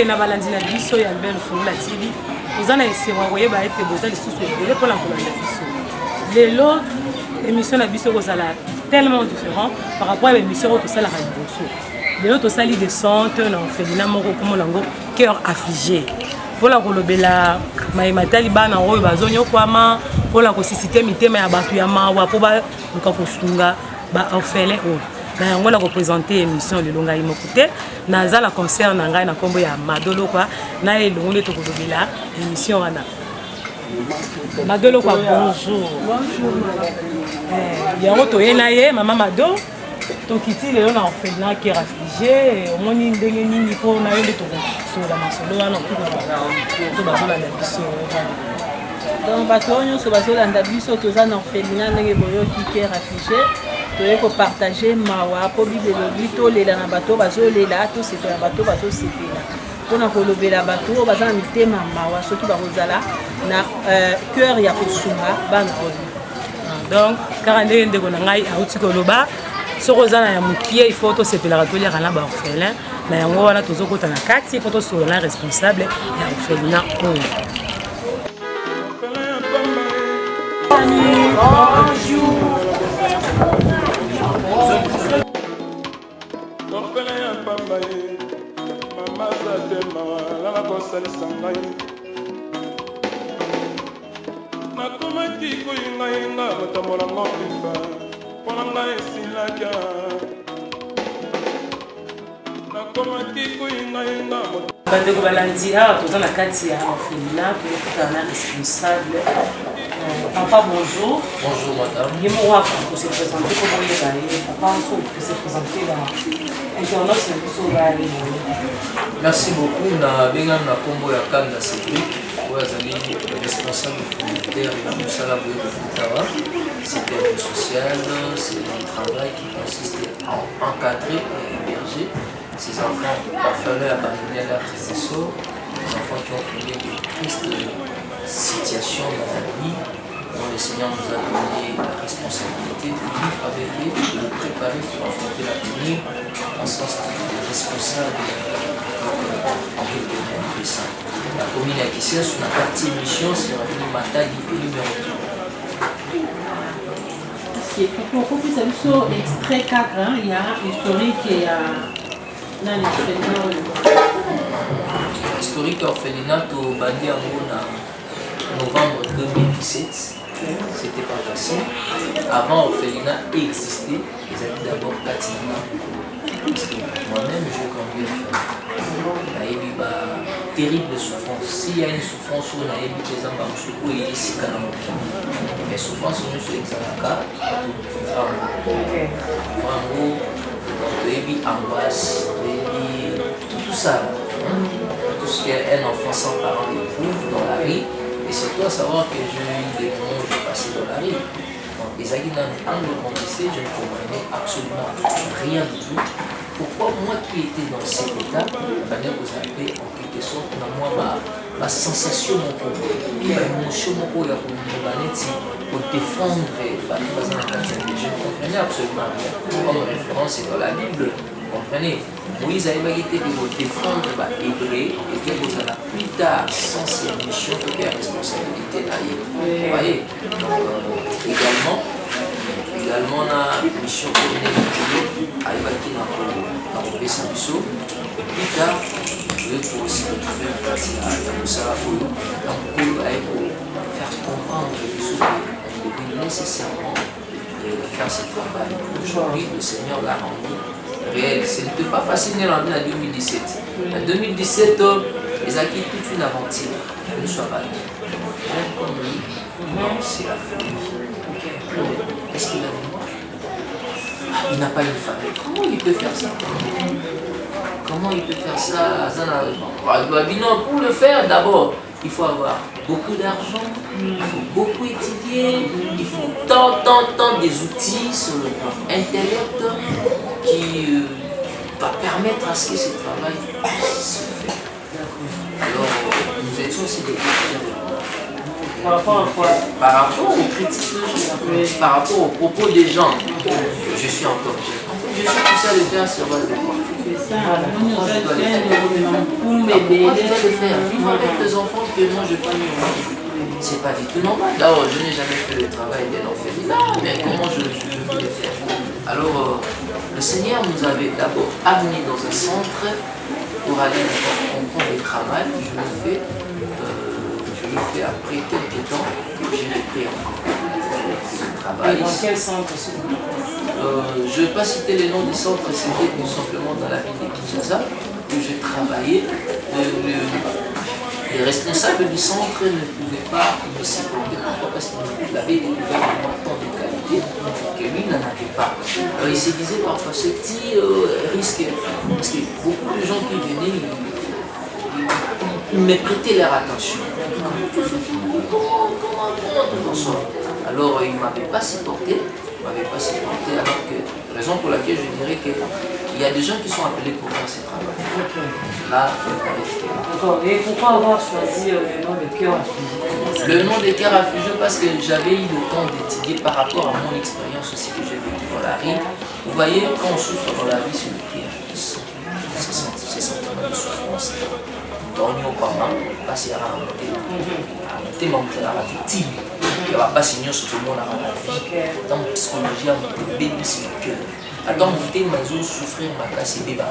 na balandi na biso ya Albert Fungola TV ozana esero koyeba ete boza lisusu ebele mpona kolanda biso lelo émission na biso kozala tellement différent par rapport à l'émission oyo tosalaka liboso lelo tosali descente na orphelinat moko komona yango cœur affligé mpona kolobela mayematali bana oyo bazonyokwama mpona kosisite mitema ya bato ya mawa mpo baluka kosunga baorphelin oyo na yango na kopresente émission lelo ngai moko te naza na concert na ngai na nkombo ya Madolo kwa na elongo nde tokolobela émission wana Madolo kwa bonjour yango toye na ye mama Mado tokiti lelo na orphelinat cœur affligé omoni ndenge nini mpo na yo nde tokosola masolo wana to bazolanda biso donc bato oyo nyonso bazolanda biso toza na orphelinat ndenge boyoki cœur affligé toye kopartage mawa mpo bible elobi tolela na bato bazolela tosepela bato bazosepela mpona kolobela bato oyo baza na mitema mawa soki bakozala na cœur ya kosunga bana oyo donc kaka ndenge ndeko na ngai auti koloba soki oza na ya mokie ifo tosepelaka toliaka na baorphelin na yango wana tozokota na kati mpo tosolola na responsable ya orphelinat oyo bandeko balandi awa toza na kati ya orphelinat tokokutana na responsable papa bonjour. Bonjour madame. Il est moi pour se présenter comment il est papa pour se présenter dans internet sur merci beaucoup na benga na kombo ya Kanda Cédric oazali responsable communautaire de la Moussala Boyo Futawa. C'est un social, c'est un travail qui consiste à encadrer et héberger ces enfants orphelins abandonnés à leur tristesse, des enfants qui ont connu de tristes situations dans la vie, dont le Seigneur nous a donné la responsabilité de vivre avec eux, de les préparer pour affronter l'avenir en sens de responsable en quelque sorte. La commune à Kissé, sur la partie émission, c'est la commune Matadi numéro 2. Pour qu'on puisse avoir ce extrait 4, il y a historique et dans l'orphelinat. Historique orphelinat au Bandi en novembre 2017. C'était pas facile. Avant, orphelinat existait. Ils avaient d'abord Katina. Moi-même, je conduis la famille. Il y a une terrible souffrance. S'il y a une souffrance, on a une des enfants qui sont ici. Les souffrances sont sur l'exalaka. Vraiment, il y a angoisse, tout ça. Tout ce qu'un enfant sans parents éprouve dans la vie. Et c'est toi savoir que j'ai eu des moments où j'ai passé dans la rue. Donc, les Aguinan, en le converser, je ne comprenais absolument rien du tout. Pourquoi moi qui étais dans cet état, la manière que vous avez en quelque sorte, moi, ma sensation, ma émotion, pour défendre, je ne comprenais absolument rien. Comme référence, c'est dans la Bible. Vous comprenez? Moïse avait été pour défendre les Hébreux et que vous allez plus tard, sans ces missions, que la responsabilité aille. Vous voyez? Également, la mission communautaire à évacuer dans le Bessambiso. Et plus tard, je vais aussi retrouver un quartier à Moussala Boyo. Donc, pour faire comprendre que on devait nécessairement faire ce travail. Aujourd'hui, le Seigneur l'a rendu réel. Ce n'était pas facile en 2017. En 2017, ils ont acquis toute une aventure. Ne sois pas là. Même comme lui, non, c'est la famille. Qu'est-ce qu'il a dit moi? Il n'a pas une famille. Comment il peut faire ça? Comment il peut faire ça? Non, pour le faire, d'abord, il faut avoir beaucoup d'argent, il faut beaucoup étudier, il faut tant des outils sur le plan intellect qui va permettre à ce que ce travail se fasse. Alors, nous étions aussi des critiques. Par rapport à quoi? Par rapport aux critiques, par rapport aux propos des gens. Je suis encore jeune. En fait, je suis poussé à le faire sur base de quoi? C'est ça. Moi, je dois le faire. Vivre avec tes enfants que moi je peux c'est pas du tout normal. D'abord, je n'ai jamais fait le travail d'un orphelinat, mais comment je peux le faire? Alors, le Seigneur nous avait d'abord amené dans un centre pour aller comprendre le travail. Je le fais après quelques temps, j'ai repris encore le travail. Dans quel centre? Je ne vais pas citer les noms des centres, c'était tout simplement dans la ville de Kinshasa où j'ai travaillé. Les responsables du centre ne pouvaient pas me supporter. Pourquoi? Parce qu'il avait découvert un montant de qualité que lui n'en avait pas. Alors il se disait parfois ce petit risque, parce que beaucoup de gens qui venaient, ils me prêtaient leur attention. Comment tu t'en sors? Alors il ne m'avait pas supporté. Alors que, raison pour laquelle je dirais qu'il y a des gens qui sont appelés pour faire ce travail. Là, d'accord. Et pourquoi avoir choisi le nom de Cœur Affligé? Le nom de Cœur Affligé parce que j'avais eu le temps d'étudier par rapport à mon expérience aussi que j'ai vécue dans la vie. Vous voyez, quand on souffre dans la vie, c'est le cœur qui sent ces sentiments de souffrance. Dans nos parents, on passe à la montée, à la victime. Il n'y a pas signé sur tout le monde à la vie. Dans la psychologie, on peut bébé sur le cœur. Alors, on peut souffrir, on va casser bébé.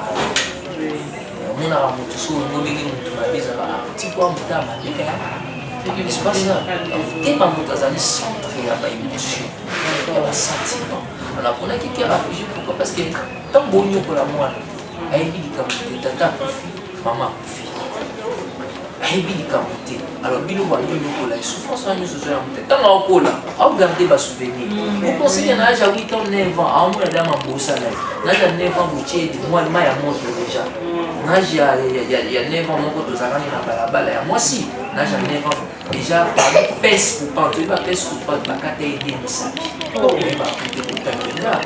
On a un moto, on a un petit peu de temps. C'est pas ça. T'es pas moto, ça centre, il y a pas d'émotion, il y a pas de sentiment. On a qu'on a qui est affligé, pourquoi? Parce que tant bon pour la moi, elle dit que tata pour fille, maman pour fille. Elle dit que alors, il y a une souffrance, il y a une souffrance. Tant qu'on a regardé les souvenirs. Vous pensez qu'il y a 8 ans, 9 ans, il y a 9 ans, moi, il y a déjà. Il y a 9 ans, moi aussi, il y a 9 ans. Déjà, pèse coupante, tu vas pèse coupante, tu vas aider mes sacs. Tu vas coûter coupante.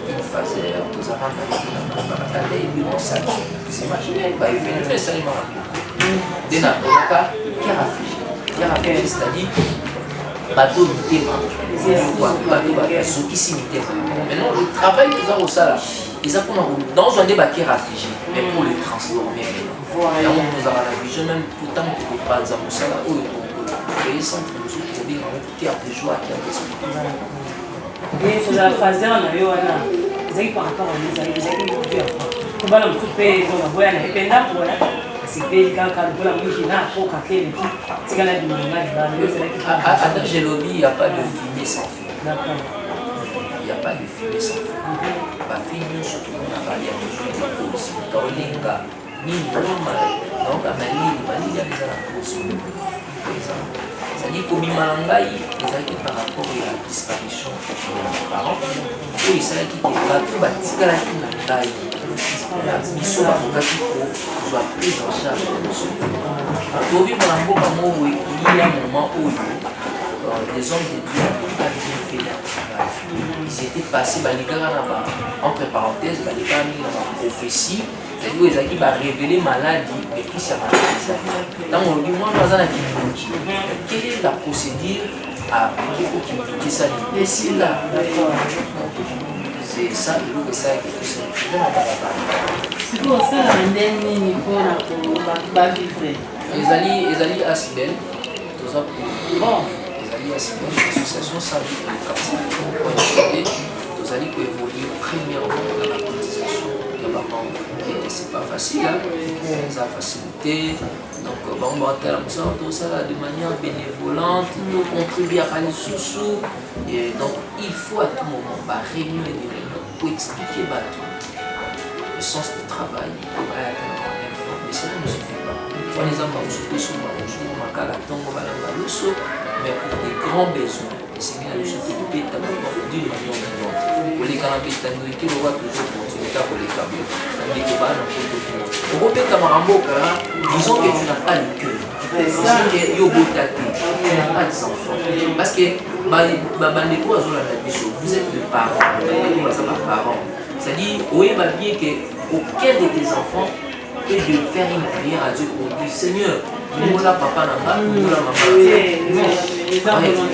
Il faisait, tu vas aider mes sacs. C'est imaginé, il fait ça, il m'a dit. Cœur affligé, c'est-à-dire bateau ici. Maintenant, le travail que nous avons ça, dans un débat cœur affligé, mais pour le transformer. Et nous avons la vision, même pourtant, pour ne pas nous avoir ça, où les centres nous ont dit qui a de joie, qui a d'espoir. Et pour la phase, on a eu un par rapport à les amis, on va le couper, on va aller à Attends, j'ai lobby, il n'y a pas de fumée sans feu. Il n'y a pas de fumée sans feu. La fille, surtout, on a parlé à des choses. Kaolinga, donc à Mali, il y a des causes. C'est-à-dire qu'au Mimalangaï, ils par rapport à la disparition de leurs parents, ils savent qu'ils ont bâti la taille. Ils sont soit pris en charge de ce pour vivre dans un moment où il y a un moment où les hommes de Dieu n'ont pas bien fait leur travail. Ils s'étaient passés, entre parenthèses, dans la prophétie, c'est-à-dire qu'ils ont révélé maladie, mais qui s'est passé. Dans mon livre, moi, quelle est la procédure à appliquer pour qu'il ça? Et c'est là. C'est ça, le ça qui est tout ça. C'est pour ça les alliés à Sibel, tout ça pour les alliés à Sibel, l'association Salut pour les quartiers, les alliés pour évoluer premièrement dans la cotisation de la banque. Et c'est pas facile, hein? Ça a facilité. Donc, on va tout ça de manière bénévolente, tout contribuer à faire les sous-sous. Et donc, il faut à tout moment réunir des réunions pour expliquer le sens du travail. Mais cela ne suffit pas. On les a pas sur mais pour des grands besoins. Et c'est bien le sujet de d'une manière vivante. Pour les canapés, qui le voit toujours continuer pour les câbles. Disons que tu n'as pas le cœur. Disons que tu n'as pas des enfants. Parce que vous êtes le parent. C'est-à-dire, oui, bien qu'aucun de tes enfants est de faire une prière à Dieu pour dire Seigneur, Moula papa n'a pas, moula maman.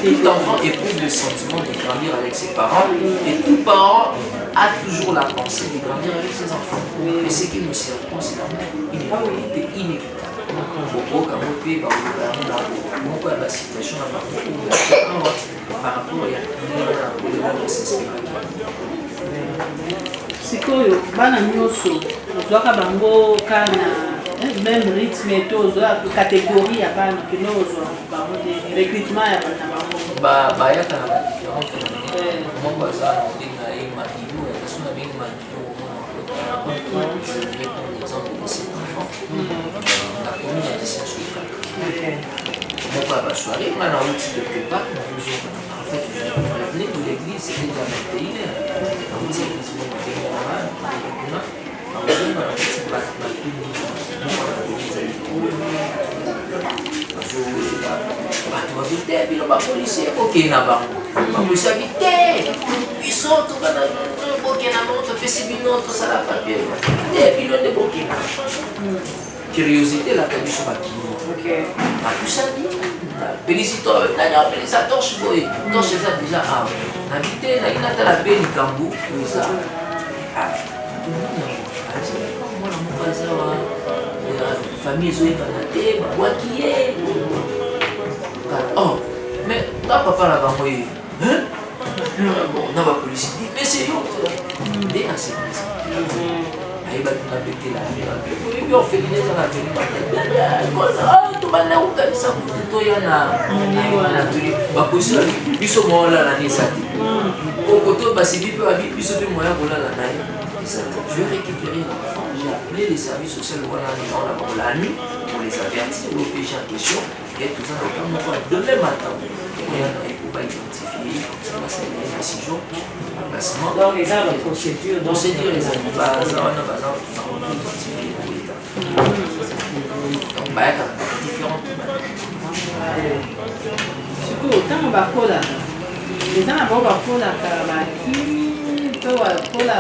Tout enfant éprouve le sentiment de grandir avec ses parents et tout parent a toujours la pensée de grandir avec ses enfants. Mais ce qui nous sert, c'est une réalité inévitable. La situation par rapport à sikoyo bana nyonso ozwaka bango kana même rythme to ozwa catégorie ya bana kino ozwa bango de recrutement ya bana bango bayaka na badifférente moko aza ndenge na ye madilu yaso na bengi madilu omona je vais prendre l'exemple de cet enfant la commune ya disation moko ya basoirée nga nauti quelque part en fait je venais de l'église c'était déjà 21h nauti église moko bato babite bino bapolisier okei na bango bapolisi abite biso tokokena bango topesi bino tosala papier te bino nde bokena curiosité elaka biso bakino batusani pélicito nani apelisa torche boye torche eza déjà awa nabi te nayi natala mpe likambo oyo eza mwana moko azawa famille ezoyebana te babwaki ye mais nga papa na bango ye na bapolisi di mais c'est yo nde na service ayebaki na betela oyebi orpheline eza na veli tobanda kokanisa motu toya na toli bapolisi biso moya olala na eza te okoto basibi mpe babi biso mpe moya kolala na ye je vais récupérer l'enfant, j'ai appelé les services sociaux la nuit pour les avertir au péché en question et tout ça demain matin il faut pas identifier ça va c'est une décision placement donc les arbres procédure les arbres identifier donc bah il y a différentes surtout autant bakolaka eza na bango bakolaka bakimi to bakola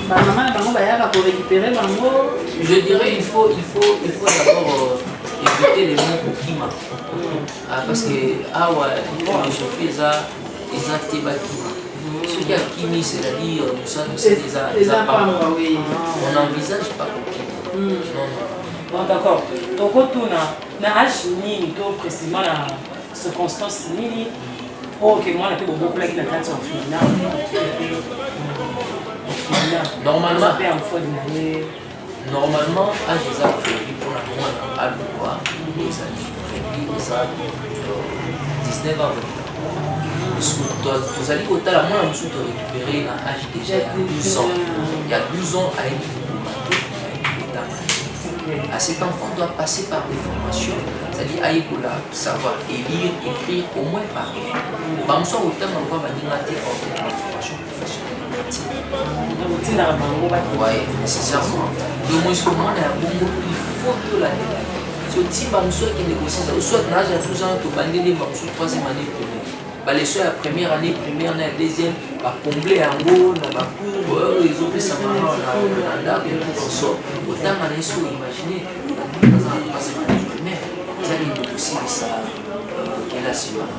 bamama na bango bayaka pour récupérer bango. Je dirais il faut d'abord éviter les mots okima parce que awa philosophie eza te bakima soki akimi c'est-à-dire mosano eza pamba on n'envisage pas kokima non. Bon d'accord tokotuna na age nini to précisément na circonstance nini oke mwana mpe bobokolaki na kati ya orphelinat normalement age eza prévu mpona mwana alukwa ezali prévu eza 19 ans tozali kotala mwana mosusu torécupéré na age déjà ya 12 ans il y a 12 ans ayebi kobato ayebi kotanga à cet enfant doit passer par des formations c'est-à-dire ayekola savoir élire écrire au moins parler bamosu akotanga lokwa baninga te ordre de formation professionnelle ouais nécessairement de moins que mwana ya bongo il faut tolandela soti bamosu akende kosisa soit na age ya 12 ans tobandeli bamosu 3e année primaire baleso ya première année primaire na ya deuxième bakomble yango na bacour oyo ezopesama na ndako consort otanga na yeso imagine aza na 3e année primaire ezali kokosilisa kelasi wana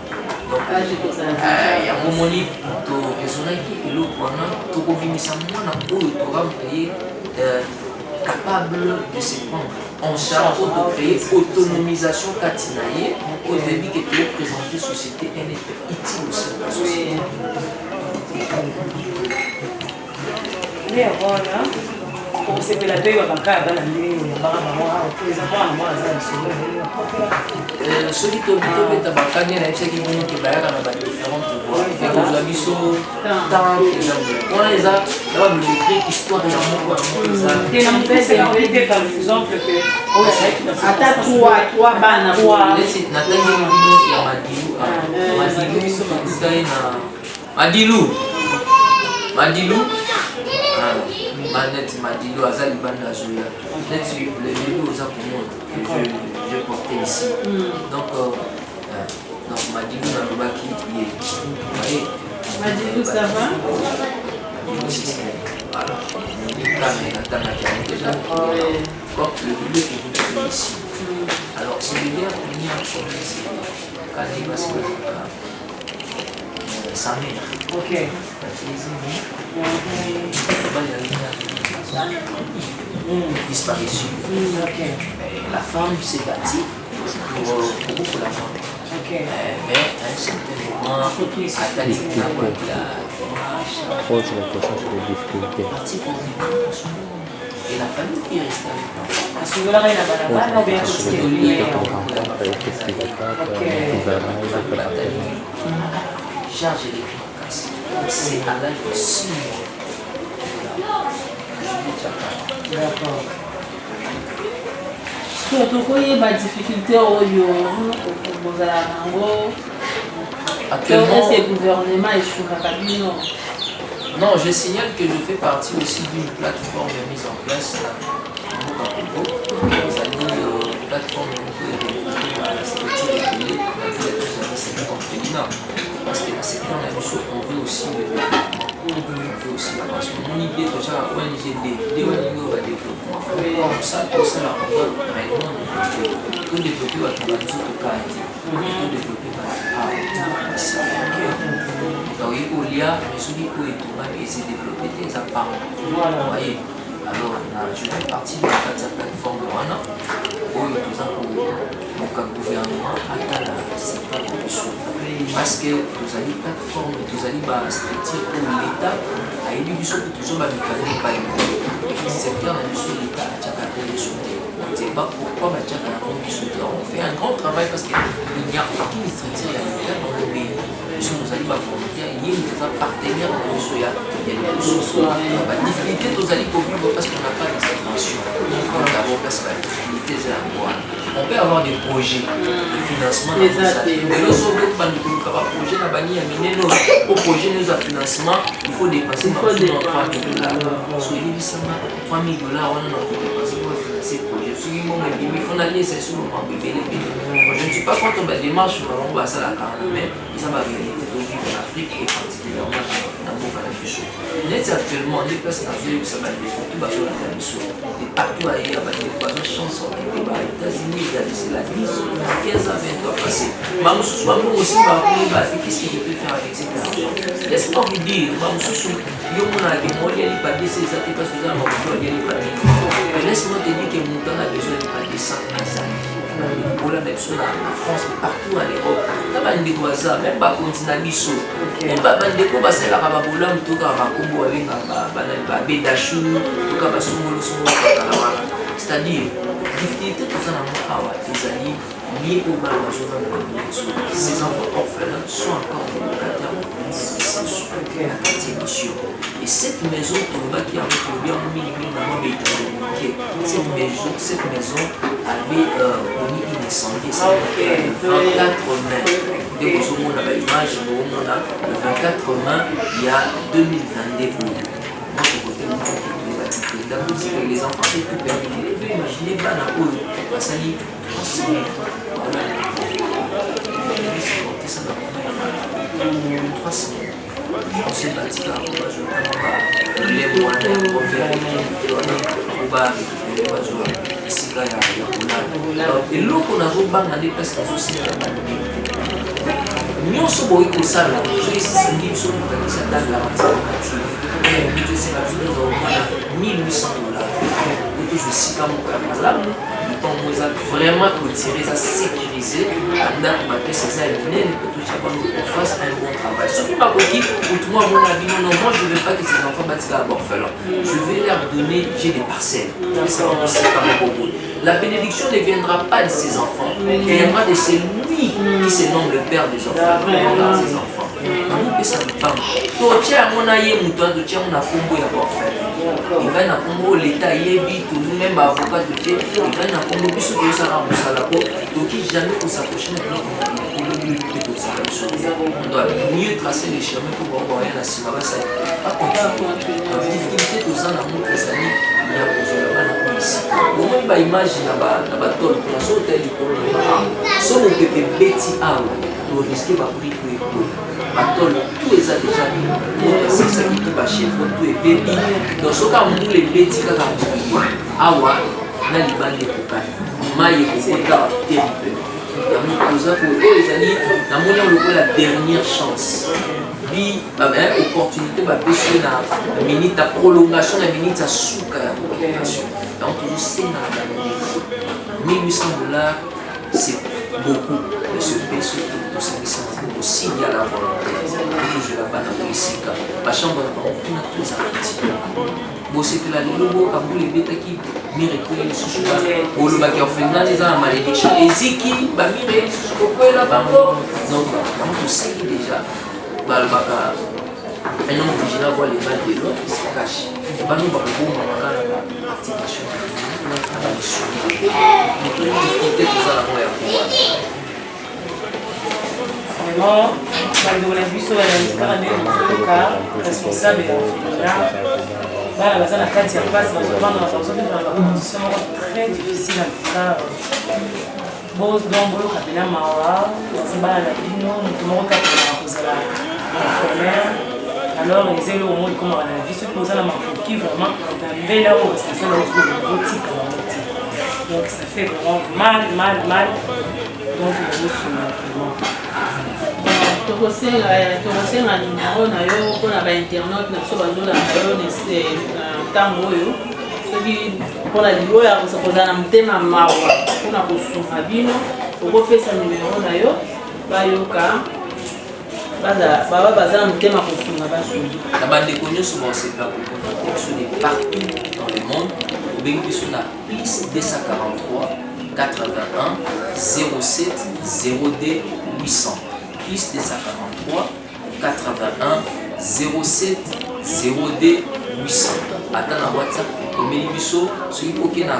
yango moni toresonaki eloko wana tokobimisa mwana oyo toramka ye capable de se prendre en charge, de créer autonomisation katinaye, au début que tu présenter société un être utile aussi à la société. Mais voilà, on sait que la paix va pas dans la ligne, celui qui est tabakani na yebisaki moni ke bayaka na badifférente voix fe kozwa biso temps on eza na babibliothéque histoire ya moko ata trois bana neti natangeli bino ya madilu manette madilu aza libanda azoya neti lelo oza komona je portais ici donc madilu nalobaki ye Madilu ça va madilu système voilà natangaki yango déjà comme le milieu que vous avez ici alors Alors, c'est le lien uni entre quand il va se sa mère. Ok. Disparition. La femme s'est battue pour beaucoup la femme. Mais à un certain moment, à Tali, et la famille qui est restée avec moi. À ce moment-là, il y a la balabala ou bien chargé les casse. C'est à l'âge de 6 mois. d'accord. Surtout il y a des difficultés au Actuellement, est-ce que le gouvernement est sur la cabine? non, je signale que je fais partie aussi d'une plateforme mise en place à Congo. C'est-à-dire une plateforme de sécurité féminin. Parce que dans ce secteur, on veut aussi le développement. On veut aussi l'avancement. Mon idée, déjà, la ONG des développement. Comme ça, tout ça, on doit réellement développer. Tout développer, on va tout cas. Tout développer, donc il y a des choses qui peuvent être développées des appareils. Vous voyez. Alors, je fais partie de la plateforme de Rana, où nous avons le gouvernement atteint le secteur de l'issue. Parce que nous avons une plateforme, nous avons une structure où l'État a élu du sol que nous avons mécanisé par le secteur de l'État a déjà l'issue. On ne sait pas pourquoi on fait un grand travail parce qu'il n'y a aucune structure dans le pays. Nous allons volontaire, il y a des partenaires de l'issue. Il y a des ressources. La difficulté, nous allons vivre parce qu'on n'a pas de subventions. D'abord, parce que la difficulté, c'est la voie. On peut avoir des projets de financement. Mais lorsqu'on veut pas nous faire un projet, au projet de financement, il faut dépasser 3 000 $. Sur les 3 000 $, on a dépassé pour financer le projet. Il faut aller c'est sur le moment bébé. Je ne suis pas contre la démarche, on va ça la carne, mais ça va venir en Afrique et particulièrement dans mon pays. Actuellement, on est presque dans une ça va être tout bas sur la mission. Et partout ailleurs, il y a des chansons qui étaient aux États-Unis, c'est la mission 15 à 20 ans passés. Maman aussi m'a dit qu'est-ce qu'il peut faire avec cet argent. Laisse-moi vous dire, maman Soussou, il y a des moyens de pas laisser ça parce que vous avez moyen de pas laisser. Mais laisse-moi te dire que mon temps a besoin de pas descendre à ça. Pour la France, partout en Europe, même pas continent biso, même pas bandeko basela ka babola mutoka bakombo abenga ba bedachou, toka basongolo songo kala wana. C'est-à-dire difficulté tout ça na mokawa, ezali lié au mal ces enfants orphelins sont encore locataires la quartier mission. Et cette maison, qui avait bien cette maison avait commis une incendie. Le 24 mai, dès que vous avez l'image, le 24 mai, il y a 2022 pour notre côté. Les enfants sont tout perdus. Vous pouvez imaginer, Basali, on s'est battu là, les moyens pour faire et l'eau qu'on a rebanné presque aussi. Nous sommes au Salon, je suis sur le dans la vraiment clôturer, ça sécuriser, fasse un bon travail. Ce qui m'a dit, pour moi, mon avis, non, moi je ne veux pas que ces enfants bâtissent à orphelins. Je vais leur donner, j'ai des parcelles. La bénédiction ne viendra pas de ces enfants, elle viendra de celui qui se nomme le père des enfants, de ses enfants. Il va na Congo l'État yebi tout même avocat de Dieu il va na Congo biso to ça na musala ko donc jamais pour s'approcher de on doit mieux tracer les chemins pour voir rien à Simaba ça pas continuer la difficulté tout ça na mon pesani il y a besoin de la ici au moins ba image na ba tol pour ça hôtel pour so mon pépé beti a to risquer ba prix pour Atol, tout est déjà mis. C'est ça qui peut chez vous, tout est béni. Donc, ce cas où les bêtises, awa, na libane de copains. maille ekokota terrible yango toza oyo ezali namoni yango la dernière chance bi opportunité bapesi na minute ya prolongation na minute ya suka ya prolongation donc tozosenga na $1800 c'est beaucoup mais ce peso tosangisa aussi à la volonté toujours la bana esika bachambre na bango kuna toza petit bosepela lelo bokambula ebetaki mire ekweli lisusu olobaki orphelinat eza na malédiction eziki bamire lisusu kokwela bango donc bango tosengi déjà balobaka un homme vigilant voit les mal de l'autre il se cache bano bakoboma makala baactivation na balisuni difficulté toza nango ya kowana vraiment bandeko na biso balandikaka nde kozoyoka responsable ya orphelinat bana baza na kati ya mpasi bazovanda bazovivre na bacondition moko très difficile en tout cas donc boyoka mpena mawa eza bana na bino moto moko kakolaka kozala infirmière alors eza eloko moko ekomaka na vie soki oza na makoki vraiment na mbela oyo basala otika bango te donc ça fait vraiment mal donc ezosunga vraiment tokosenga numero na yo mpona bainternaute na biso bazolanda yo ntango oyo soki mpona lilo ya kozala na motema mawa mpona kosunga bino okopesa numero na yo bayoka baba baza na motema kosunga basungi na bandeko nyonso baosepela kokontakte biso de partout dans le monde obengi biso na plus 243 81 07 02 800 plus 243 81 07 02 800 ata na whatsapp komeli biso soki koke na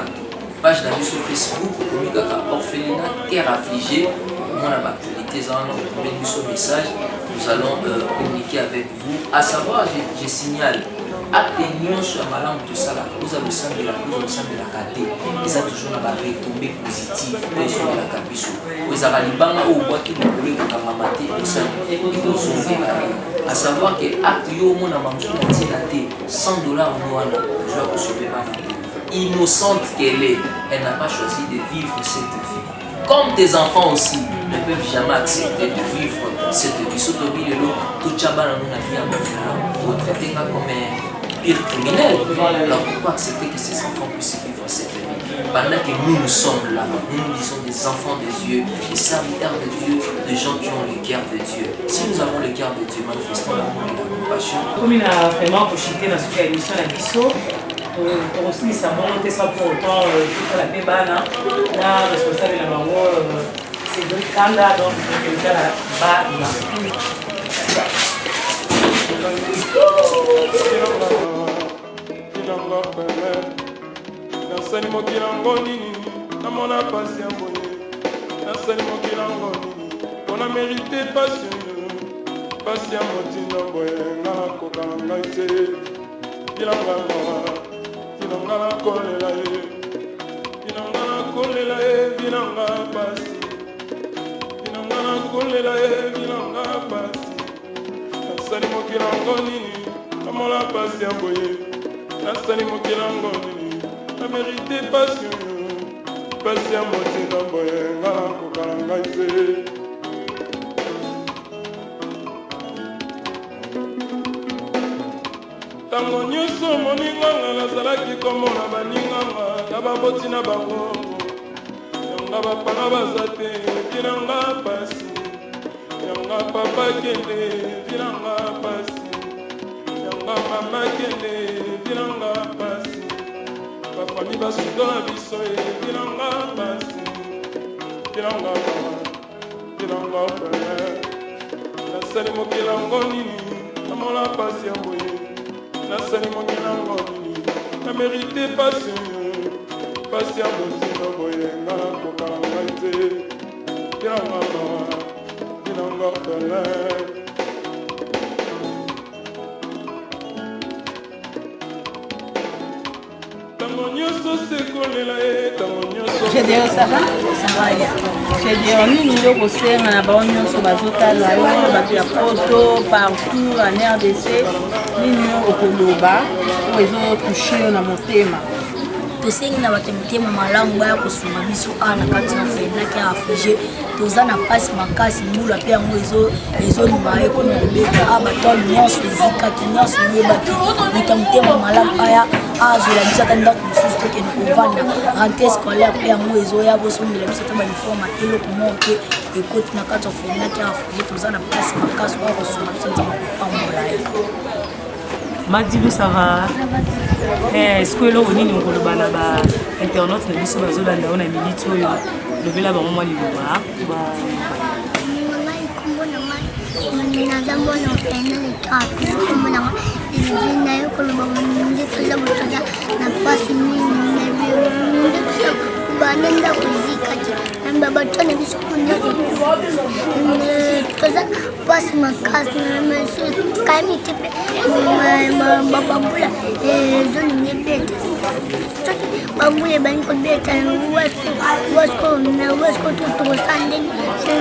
page na biso Facebook okomi kaka orphelinat cœur affligé omona baactualité eza wana okomeli biso message nous allons communiquer avec vous à savoir je signale acte nyonso ya malamu tosalaka oza losambelaka te eza toujours na baretombé positive oyo esombelaka biso oyo ezaka libanga oyo obwaki likolo ekokangama te ekozoveka ye à savoir ke acte yo omona bamosu na ntina te $100 no wana ozwa kosauve bana innocente qu'elle est elle n'a pas choisi de vivre cette vie comme tes enfants aussi ne peuvent jamais accepter de vivre cette vie sotobi lelo tochabana no na vie ya bafela otraite nga comme pire criminel. Alors pourquoi accepter que ces enfants puissent vivre cette vie pendant que nous sommes là, nous sommes des enfants de Dieu, des serviteurs de Dieu, des gens qui ont le cœur de Dieu. Si nous avons le cœur de Dieu, manifestons l'amour et la compassion. Comme il a vraiment profité dans cette émission à Bisso, pour aussi sa bonté sans pour autant toute la pébana, là responsable de la maman, c'est de Kanda, donc il y a la bas. Nasani mokilango nini namona pasi ya boye nasani mokilango nini mpona mérité pasi ya motindo boye nga nakokana ngai te bilanga nakolela ye bilanga pasi bilanga pasi nasani mokilango nini namona pasi ya boye nasani mokilango nini na mérité pasi ya motinda boye nga nakokala ngai te ntango nyonso moninganga nazalaki komona baninganga na baboti na bango yanga bapanga baza te bilanga pasi yanga papa kende bilanga pasi yanga mama kende bilanga pasi bafami basundo na biso bilanga pasi bilanga pele nasali mokilango nini namona pasi ya boye nasali mokilango nini na mérité pasi ya motindo boye nga nakokala ngai te bilanga pele Gédéon, ça va? Ça va bien. Gédéon, nous avons posé na bao nyonso bazotala yo bato ya poto partout en RDC nini okoloba oyo ezotouche yo na motema tosengi na bato mitema malamu baya kosunga biso ana kati na fenaki ya aflige toza na pasi makasi mbula mpe yango ezolima ekoma kobeta bato nyonso ezikaki nyonso yebaki moto mitema malamu aya azola biso ata ndako mosusu tokende kovanda rentre scolaire mpe yango ezoya bosongela biso ata baniforme eloko moko te ekoti na kati ya fenaki ya aflige toza na pasi makasi baya kosunga biso nzama kopambola ye. Madilu, ça va? Est-ce que l'on a une internaute na biso bazolanda ona militi oyo lobela bango mwa liloba banenda kuzikati namba batona biso kunya toza pas makasi kami tipe babula zoni nebeta babule bani ko beta wasko na wasko to sande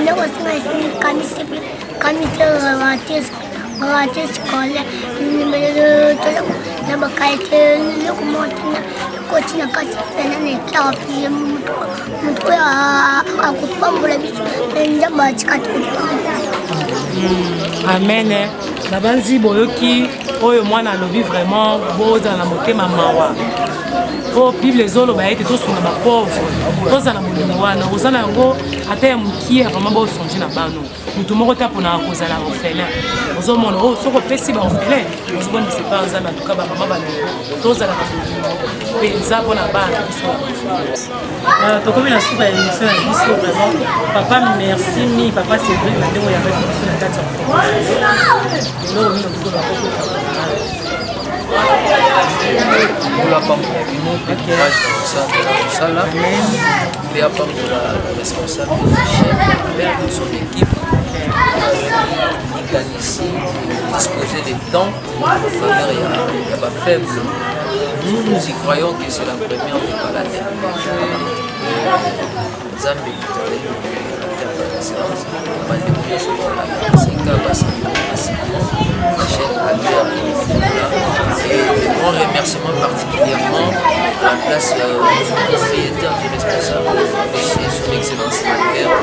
na wasko kami tipe kami rates kole na bakaite lokomotina kotina kati fena ne kafi mutu akupambula biso ndamba chikati amen. Na banzi boyoki oyo mwana alobi vraiment boza na motema mawa po bible ezoloba ete tosunga bapauvre tozala molimo wana kozala yango ata ya mokie vraiment bosonge na bano motu moko te mpona kozala orphelin ozomona oyo soki opesi baorphelin ozomona sepa nzambe antuka bamama balingo tozalaka mpenza mpona bana biso tokomi na suka ya émission na biso vraiment papa merci mi papa Cédric na ndenge oyambaki biso na kati ya eloko mino bikolo bakokota la femme qui courage dans ça, là, et à part de la responsable de son équipe, qui ici, disposer des temps, faveur il y a pas faible. Nous y croyons que c'est la première de la terre. Zambie, et un grand remerciement particulièrement à la place du propriétaire du responsable, c'est son excellence la mère.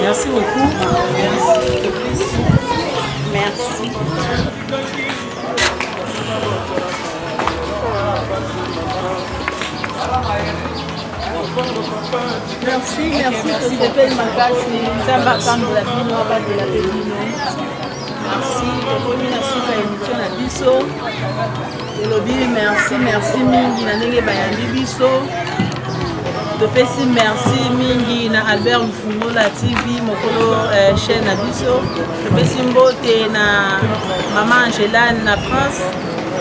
Merci beaucoup. Merci. Merci, Tosepeli makasi nzambe akambola bino abatela mpe bino. Merci, tokomi na suka émission na biso elobi merci mingi na ndenge bayambi biso. Topesi merci mingi na Albert Lufungola TV mokolo chaîne na biso. Topesi mbote na mama Angelane na France.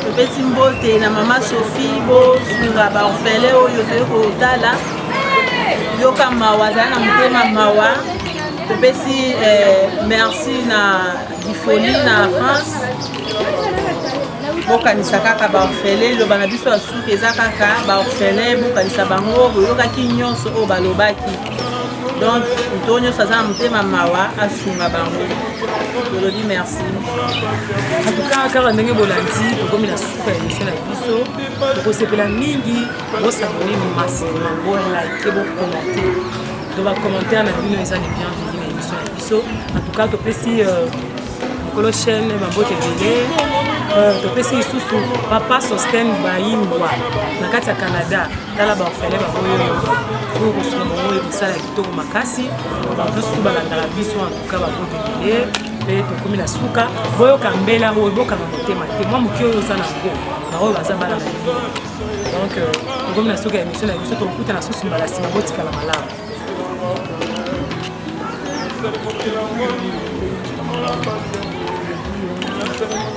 Topesi mbote na mama Sophie bosunga baorphelin oyo toye kotala yoka mawa azala na motema mawa. Topesi merci na Gifoli na France bokanisa kaka baorphelin loba na biso ya suki eza kaka baorphelin bokanisa bango boyokaki nyonso oyo balobaki donc to nyonso aza na motema mawa asunga bango tolobi merci. En tout cas kaka ndenge bolandi tokomi na suka ya émission na biso tokosepela mingi bosabone massivement bolike bokommente to bacommentaire na bino eza le bienvenu na émission na biso. En tout cas topesi mokolo chaîne babote ebele topesi lisusu papa Sosten bayimbwa na kati ya Canada tala baorphelin baboyo soki kosunga bango oyo kosala kitoko makasi baplus tu balandaka biso en tout cas babote ebele mpe tokomi na suka boyoka mbela oyo bokanga motema te mwa moki oyo oza na ngo baoyo baza bana na bino donc tokomi na suka ya émission na biso tokokuta na susu mbala nsima botikala malamu. Thank you.